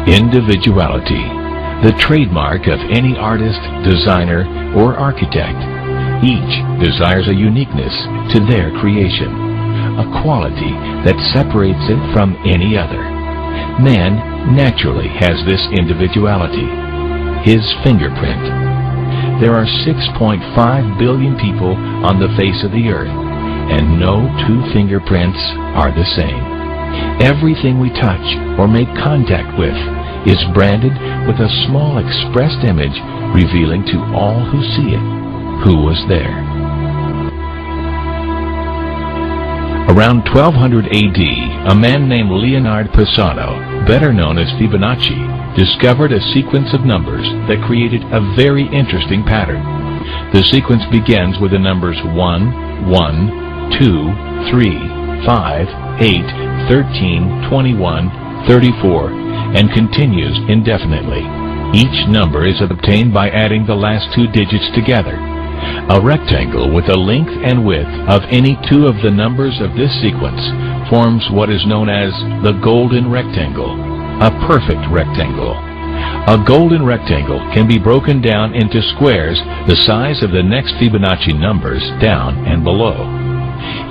Individuality, the trademark of any artist, designer, or architect. Each desires a uniqueness to their creation, a quality that separates it from any other. Man naturally has this individuality, his fingerprint. There are 6.5 billion people on the face of the earth, and no two fingerprints are the same. Everything we touch or make contact with is branded with a small expressed image revealing to all who see it who was there. Around 1200 AD, a man named Leonardo Pisano, better known as Fibonacci, discovered a sequence of numbers that created a very interesting pattern. The sequence begins with the numbers 1, 1, 2, 3, 5, 8, 13, 21, 34, and continues indefinitely. Each number is obtained by adding the last two digits together. A rectangle with a length and width of any two of the numbers of this sequence forms what is known as the golden rectangle, a perfect rectangle. A golden rectangle can be broken down into squares the size of the next Fibonacci numbers down and below.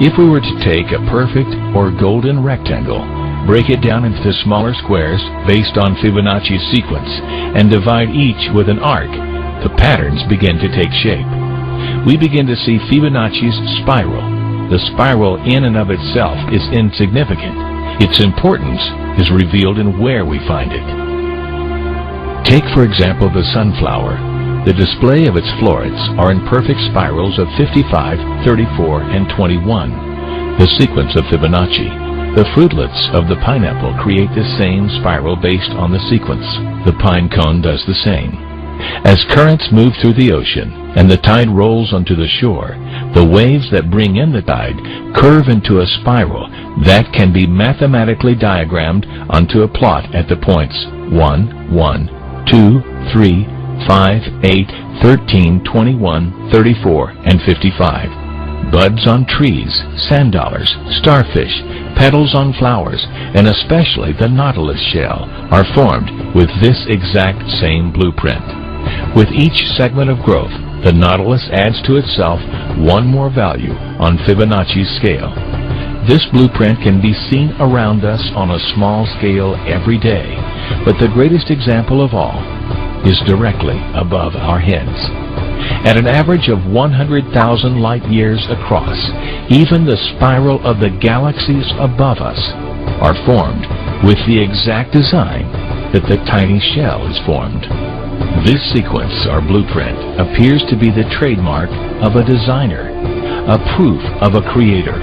If we were to take a perfect or golden rectangle, break it down into smaller squares based on Fibonacci's sequence, and divide each with an arc, the patterns begin to take shape. We begin to see Fibonacci's spiral. The spiral in and of itself is insignificant. Its importance is revealed in where we find it. Take, for example, the sunflower. The display of its florets are in perfect spirals of 55, 34, and 21, the sequence of Fibonacci. The fruitlets of the pineapple create the same spiral based on the sequence. The pine cone does the same. As currents move through the ocean and the tide rolls onto the shore, the waves that bring in the tide curve into a spiral that can be mathematically diagrammed onto a plot at the points 1, 1, 2, 3, 5, 8, 13, 21, 34, and 55. Buds on trees, sand dollars, starfish, petals on flowers, and especially the nautilus shell are formed with this exact same blueprint. With each segment of growth, the nautilus adds to itself one more value on Fibonacci's scale. This blueprint can be seen around us on a small scale every day, but the greatest example of all is directly above our heads. At an average of 100,000 light years across, even the spiral of the galaxies above us are formed with the exact design that the tiny shell is formed. This sequence or blueprint appears to be the trademark of a designer, a proof of a creator,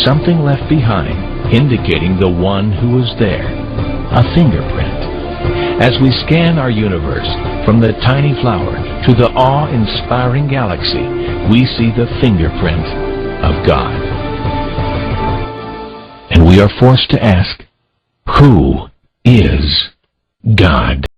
something left behind indicating the one who was there, a fingerprint. As we scan our universe from the tiny flower to the awe-inspiring galaxy, we see the fingerprint of God. And we are forced to ask, who is God?